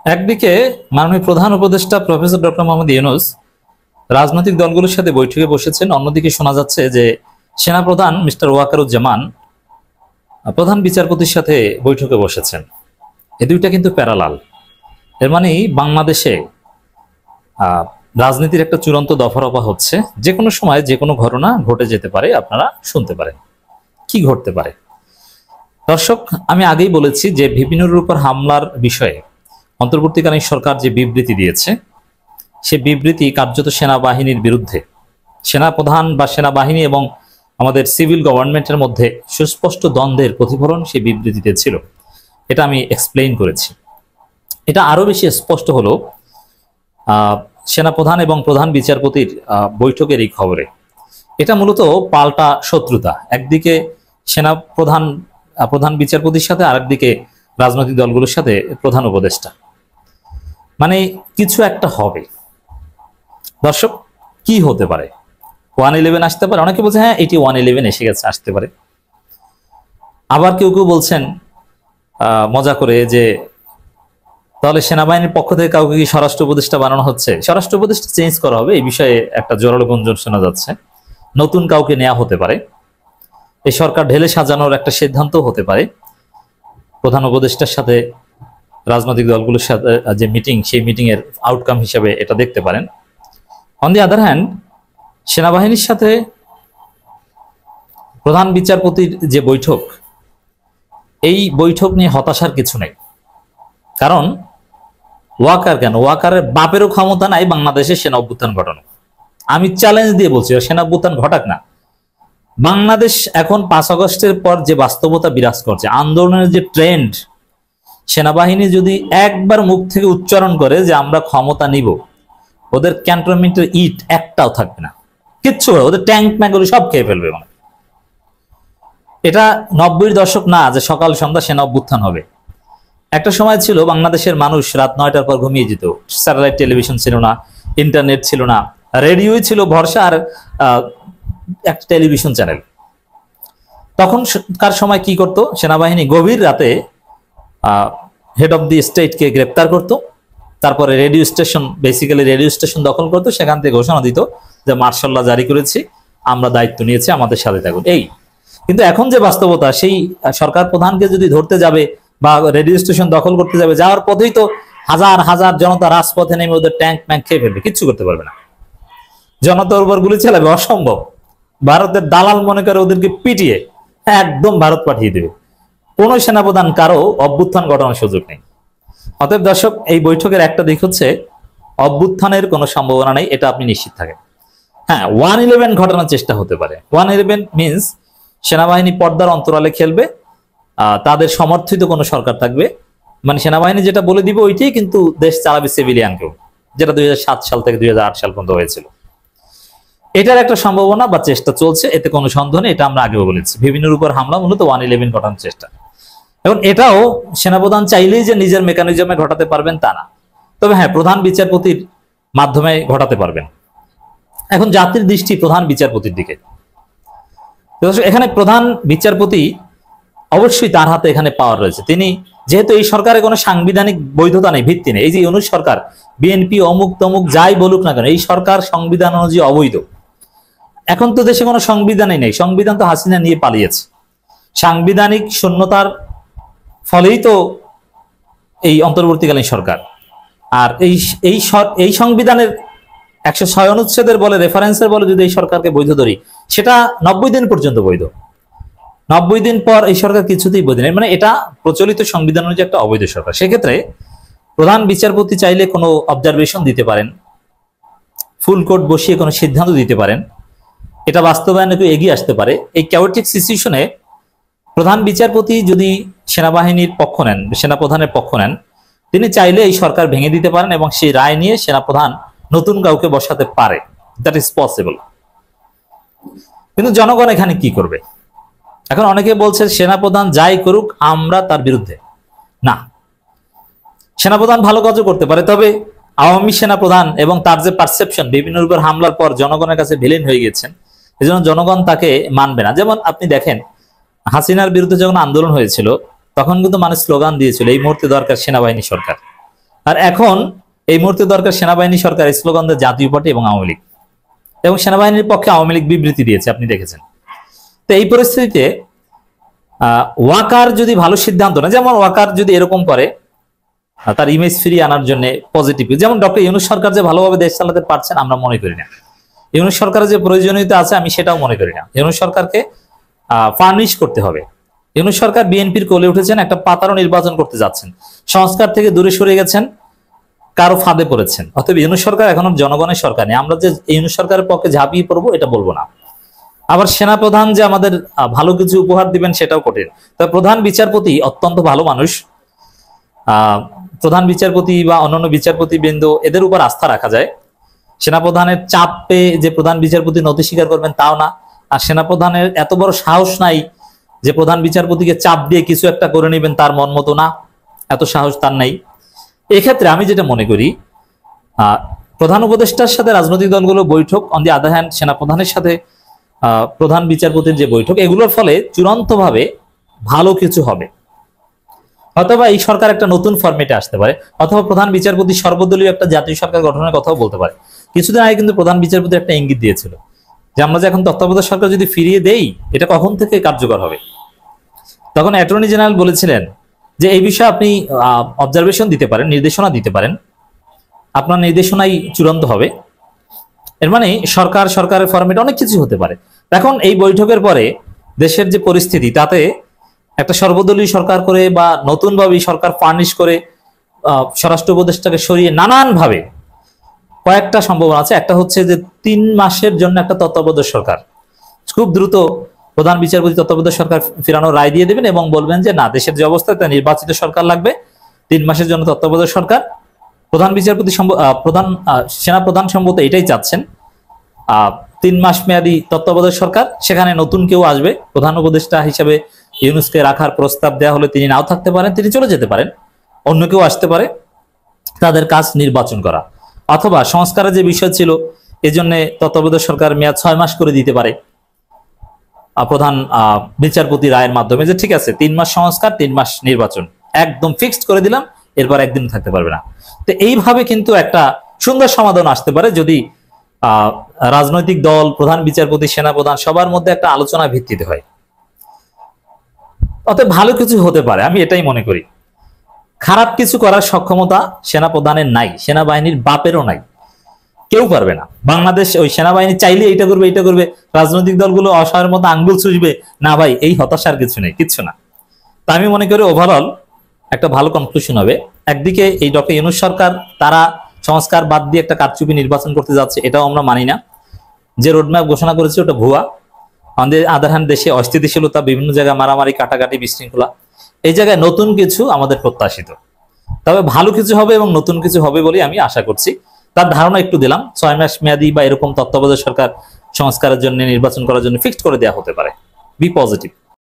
একদিকে মাননীয় প্রধান উপদেষ্টা প্রফেসর ডক্টর মোহাম্মদ ইউনূস রাজনৈতিক দলগুলোর সাথে বৈঠকে বসেছেন, অন্যদিকে শোনা যাচ্ছে যে সেনাপ্রধান মিস্টার ওয়াকারুজ্জামান প্রধান বিচারপতির সাথে বৈঠকে বসেছেন। এই দুইটা কিন্তু প্যারালাল। এর মানে বাংলাদেশে রাজনীতির একটা চূড়ান্ত দফারফা হচ্ছে। যে কোনো সময় যে কোনো ঘটনা ঘটে যেতে পারে, আপনারা শুনতে পারেন কি ঘটতে পারে। দর্শক, আমি আগেই বলেছি যে ভিপি নুরের উপর হামলার বিষয়ে অন্তর্বর্তীকালীন সরকার যে বিবৃতি দিয়েছে, সে বিবৃতি কার্যত সেনাবাহিনীর বিরুদ্ধে। সেনাপ্রধান বা সেনাবাহিনী এবং আমাদের সিভিল গভর্নমেন্টের মধ্যে সুস্পষ্ট দ্বন্দ্বের প্রতিফলন সেই বিবৃতিতে ছিল। এটা আমি এক্সপ্লেইন করেছি। এটা আরো বেশি স্পষ্ট হলো সেনাপ্রধান এবং প্রধান বিচারপতির বৈঠকের এই খবরে। এটা মূলত পাল্টা শত্রুতা। একদিকে প্রধান বিচারপতির সাথে, আরেকদিকে রাজনৈতিক দলগুলোর সাথে প্রধান উপদেষ্টা। মানে কিছু একটা হবে। দর্শক, কি হতে পারে? 111 আসতে পারে। অনেকে বলছে হ্যাঁ এটি 111 এসে গেছে, আসতে পারে। আবার কেউ কেউ বলছেন মজা করে যে তাহলে সেনাবাহিনীর পক্ষ থেকে কাউকে কি স্বরাষ্ট্র উপদেষ্টা বানানো হচ্ছে, স্বরাষ্ট্র উপদেষ্টা চেঞ্জ করা হবে। এই বিষয়ে একটা জোরালো গুঞ্জন শোনা যাচ্ছে। নতুন কাউকে নেওয়া হতে পারে। এই সরকার ঢেলে সাজানোর একটা সিদ্ধান্ত হতে পারে। প্রধান উপদেষ্টার সাথে রাজনৈতিক দলগুলোর সাথে যে মিটিং, সেই মিটিং এর আউটকাম হিসেবে এটা দেখতে পারেন। অন দি আদার হ্যান্ড, সেনাবাহিনীর সাথে প্রধান বিচারপতির যে বৈঠক, এই বৈঠক নিয়ে হতাশার কিছু নেই। কারণ ওয়াকারের বাপেরও ক্ষমতা নাই বাংলাদেশে সেনা অভ্যুত্থান ঘটানো। আমি চ্যালেঞ্জ দিয়ে বলছি, সেনা অভ্যুত্থান ঘটাক না। বাংলাদেশ এখন 5 আগস্টের পর যে বাস্তবতা বিরাজ করছে, আন্দোলনের যে ট্রেন্ড, সেনাবাহিনী যদি একবার মুখ থেকে উচ্চারণ করে যে আমরা ক্ষমতা নিব, ওদের ক্যান্টনমেন্টের ইট একটাও থাকবে না, কিচ্ছু। ওদের ট্যাঙ্ক ম্যাঙ্গুলো সব খেয়ে ফেলবে। মানে এটা 90-এর দশক না যে সকাল সন্ধ্যা সেনা অভ্যুত্থান হবে। একটা সময় ছিল বাংলাদেশের মানুষ রাত 9টার পর ঘুমিয়ে যেত। স্যাটেলাইট টেলিভিশন ছিল না, ইন্টারনেট ছিল না, রেডিওই ছিল ভরসা, আর একটা টেলিভিশন চ্যানেল। তখনকার সময় কি করত সেনাবাহিনী? গভীর রাতে হেড অফ দি স্টেটকে গ্রেপ্তার করত, তারপরে রেডিও স্টেশন দখল করতো, সেখান থেকে ঘোষণা দিত যে মার্শাল ল জারি করেছি, আমরা দায়িত্ব নিয়েছি, আমাদের সাথে থাকুন। এই কিন্তু এখন যে বাস্তবতা, সেই সরকার প্রধানকে যদি ধরতে যাবে বা রেডিও স্টেশন দখল করতে যাবে, যাওয়ার পথেই তো হাজার হাজার জনতা রাজপথে নেমে ওদের ট্যাঙ্ক ম্যাঙ্ক খেয়ে ফেলবে, কিচ্ছু করতে পারবে না। জনতার উপর গুলি চালাবে, অসম্ভব। ভারতের দালাল মনে করে ওদেরকে পিটিয়ে একদম ভারত পাঠিয়ে দেবে। কোন সেনাপ্রধান কারো অভ্যুত্থান ঘটানোর সুযোগ নেই। অতএব দর্শক, এই বৈঠকের একটা দিক হচ্ছে অভ্যুত্থানের কোনো সম্ভাবনা নেই, এটা আপনি নিশ্চিত থাকেন। হ্যাঁ, 111 ঘটানোর চেষ্টা হতে পারে। 111 মিনস সেনাবাহিনী পর্দার অন্তরালে খেলবে, তাদের সমর্থিত কোনো সরকার থাকবে। মানে সেনাবাহিনী যেটা বলে দিবে ওইটাই কিন্তু দেশ চালাবে সিভিলিয়ানকেও, যেটা 2007 সাল থেকে 2008 সাল পর্যন্ত হয়েছিল। এটার একটা সম্ভাবনা বা চেষ্টা চলছে, এতে কোনো সন্দেহ নেই। এটা আমরা আগেও বলেছি, বিভিন্নের উপর হামলা মূলত 111 ঘটানোর চেষ্টা। এখন এটাও সেনাপ্রধান চাইলেই যে নিজের মেকানিজমে ঘটাতে পারবেন তা না। তবে হ্যাঁ, প্রধান বিচারপতির মাধ্যমে ঘটাতে পারবেন। এখন জাতির দৃষ্টি প্রধান বিচারপতির দিকে। এখানে প্রধান বিচারপতি অবশ্যই তার হাতে এখানে পাওয়ার রয়েছে। তিনি যেহেতু এই সরকারের কোনো সাংবিধানিক বৈধতা নেই, ভিত্তি নেই। এই যে ইউনূস সরকার, বিএনপি অমুক তমুক যাই বলুক না কেন, এই সরকার সংবিধান অনুযায়ী অবৈধ। এখন তো দেশে কোনো সংবিধানই নেই, সংবিধান তো হাসিনা নিয়ে পালিয়েছে। সাংবিধানিক শূন্যতার ফলেই তো এই অন্তর্বর্তীকালীন সরকার। আর এই সংবিধানের 106 অনুচ্ছেদের বলে, রেফারেন্সের বলে যদি এই সরকারকে বৈধ ধরি, সেটা 90 দিন পর্যন্ত বৈধ। 90 দিন পর এই সরকার কিছুতেই বৈধ নেই। মানে এটা প্রচলিত সংবিধান অনুযায়ী একটা অবৈধ সরকার। সেক্ষেত্রে প্রধান বিচারপতি চাইলে কোনো অবজারভেশন দিতে পারেন, ফুল কোর্ট বসিয়ে কোনো সিদ্ধান্ত দিতে পারেন, এটা বাস্তবায়নে কেউ এগিয়ে আসতে পারে। এই ক্যাওটিক সিচুয়েশনে প্রধান বিচারপতি যদি সেনাবাহিনীর পক্ষ নেন, সেনাপ্রধানের পক্ষ নেন, তিনি চাইলে এই সরকার ভেঙে দিতে পারেন এবং সেই রায় নিয়ে সেনাপ্রধান নতুন কাউকে বসাতে পারে। That is possible. কিন্তু জনগণ এখানে কি করবে? এখন অনেকে বলছে সেনাপ্রধান যাই করুক আমরা তার বিরুদ্ধে না। সেনাপ্রধান ভালো কাজও করতে পারে, তবে আওয়ামী সেনাপ্রধান এবং তার যে পারসেপশন, বিভিন্ন রূপের হামলার পর জনগণের কাছে ভিলেন হয়ে গেছেন, এজন্য জনগণ তাকে মানবে না। যেমন আপনি দেখেন, হাসিনার বিরুদ্ধে যখন আন্দোলন হয়েছিল, তখন কিন্তু মানুষ স্লোগান দিয়েছিল এই মুহূর্তে দরকার সেনাবাহিনী সরকার। আর এখন এই মুহূর্তে দরকার সেনাবাহিনী সরকার স্লোগান দেয় জাতীয় পার্টি এবং আওয়ামী লীগ, এবং সেনাবাহিনীর পক্ষে আওয়ামী লীগ বিবৃতি দিয়েছে, আপনি দেখেছেন। তো এই পরিস্থিতিতে ওয়াকার যদি ভালো সিদ্ধান্ত না, যেমন ওয়াকার যদি এরকম করে তার ইমেজ ফিরিয়ে আনার জন্য পজিটিভ, যেমন ডক্টর ইউনূস সরকার যে ভালোভাবে দেশ চালাতে পারছেন আমরা মনে করি না, ইউনূস সরকারের যে প্রয়োজনীয়তা আছে আমি সেটাও মনে করি না। ইউনূস সরকারকে ফার্নিশ করতে হবে। ইউনূস সরকার বিএনপির কোলে উঠেছেন, একটা পাতারও নির্বাচন করতে যাচ্ছেন, সংস্কার থেকে দূরে সরে গেছেন, কারো ফাঁদে পড়েছেন। অতএব ইউনূস সরকার এখনো জনগণের সরকার নেই। আমরা যে ইউনূস সরকারের পক্ষে ঝাঁপিয়ে পড়বো এটা বলবো না। আবার সেনাপ্রধান যে আমাদের ভালো কিছু উপহার দিবেন সেটাও কঠিন। তবে প্রধান বিচারপতি অত্যন্ত ভালো মানুষ, প্রধান বিচারপতি বা অন্যান্য বিচারপতি বৃন্দ এদের উপর আস্থা রাখা যায়। সেনাপ্রধানের চাপ পেয়ে যে প্রধান বিচারপতি নথি স্বীকার করবেন তাও না, আর সেনাপ্রধানের এত বড় সাহস নাই যে প্রধান বিচারপতিকে চাপ দিয়ে কিছু একটা করে নেবেন তার মন মতো না, এত সাহস তার নাই। এক্ষেত্রে আমি যেটা মনে করি, প্রধান উপদেষ্টার সাথে রাজনৈতিক দলগুলো বৈঠক, অন দি আদার হ্যান্ড সেনাপ্রধানের সাথে প্রধান বিচারপতির যে বৈঠক, এগুলোর ফলে চূড়ান্তভাবে ভালো কিছু হবে। অথবা এই সরকার একটা নতুন ফরম্যাটে আসতে পারে, অথবা প্রধান বিচারপতি সর্বদলীয় একটা জাতীয় সরকার গঠনের কথাও বলতে পারে। কিছুদিন আগে কিন্তু প্রধান বিচারপতি একটা ইঙ্গিত দিয়েছিল যে আমরা যে এখন তত্ত্বাবধায়ক সরকার যদি ফিরিয়ে দেই এটা কখন থেকে কার্যকর হবে। তখন অ্যাটর্নি জেনারেল বলেছিলেন যে এই বিষয়ে আপনি অবজারভেশন দিতে পারেন, নির্দেশনা দিতে পারেন, আপনার নির্দেশনাই চূড়ান্ত হবে। এর মানে সরকারের ফরম্যাট অনেক কিছু হতে পারে। এখন এই বৈঠকের পরে দেশের যে পরিস্থিতি, তাতে একটা সর্বদলীয় সরকার করে বা নতুনভাবে সরকার ফার্নিশ করে স্বরাষ্ট্র উপদেষ্টাকে সরিয়ে নানানভাবে কয়েকটা সম্ভাবনা আছে। একটা হচ্ছে যে 3 মাসের জন্য একটা তত্ত্বাবধায়ক সরকার, খুব দ্রুত প্রধান বিচারপতি তত্ত্বাবধায়ক সরকার ফেরানোর রায় দিয়ে দেবেন এবং বলবেন যে না, দেশের যে অবস্থা তা নির্বাচিত সরকার লাগবে, 3 মাসের জন্য তত্ত্বাবধায়ক সরকার। প্রধান বিচারপতি সেনাপ্রধান সম্ভবত এটাই চাচ্ছেন, 3 মাস মেয়াদী তত্ত্বাবধায়ক সরকার, সেখানে নতুন কেউ আসবে। প্রধান উপদেষ্টা হিসেবে ইউনূসকে রাখার প্রস্তাব দেওয়া হলে তিনি নাও থাকতে পারেন, তিনি চলে যেতে পারেন, অন্য কেউ আসতে পারে। তাদের কাজ নির্বাচন করা, অথবা সংস্কারের যে বিষয় ছিল এজন্য তত্ত্বাবধায়ক সরকার মেয়াদ 6 মাস করে দিতে পারে প্রধান বিচারপতি রায়ের মাধ্যমে, যে ঠিক আছে 3 মাস সংস্কার, 3 মাস নির্বাচন, একদম ফিক্সড করে দিলাম, এরপর একদিন থাকতে পারবে না। তো এইভাবে কিন্তু একটা সুন্দর সমাধান আসতে পারে যদি রাজনৈতিক দল, প্রধান বিচারপতি, সেনাপ্রধান সবার মধ্যে একটা আলোচনা ভিত্তিতে হয়। অতএব ভালো কিছু হতে পারে, আমি এটাই মনে করি। খারাপ কিছু করার সক্ষমতা সেনাপ্রধানের নাই, সেনাবাহিনীর বাপেরও নাই, কেউ পারবে না। বাংলাদেশ ওই সেনাবাহিনী চাইলে এইটা করবে, এইটা করবে, রাজনৈতিক দলগুলো অসহায়ের মতো আঙ্গুল চুষবে, না ভাই এই হতাশার কিছু নেই, কিচ্ছু না। তা আমি মনে করি ওভারঅল একটা ভালো কনক্লুশন হবে। একদিকে এই ডক্টর ইউনূস সরকার তারা সংস্কার বাদ দিয়ে একটা কারচুপি নির্বাচন করতে যাচ্ছে, এটাও আমরা মানি না। যে রোডম্যাপ ঘোষণা করেছে ওটা ভুয়া। আমাদের আদার হ্যান্ড দেশে অস্থিতিশীলতা, বিভিন্ন জায়গায় মারামারি, কাটাকাটি, বিশৃঙ্খলা, এই জায়গায় নতুন কিছু আমাদের প্রত্যাশিত। তবে ভালো কিছু হবে এবং নতুন কিছু হবে বলে আমি আশা করছি। তার ধারণা একটু দিলাম, 6 মাস মেয়াদী বা এরকম তত্ত্বাবধায়ক সরকার সংস্কারের জন্য, নির্বাচন করার জন্য ফিক্সড করে দেওয়া হতে পারে। Be positive.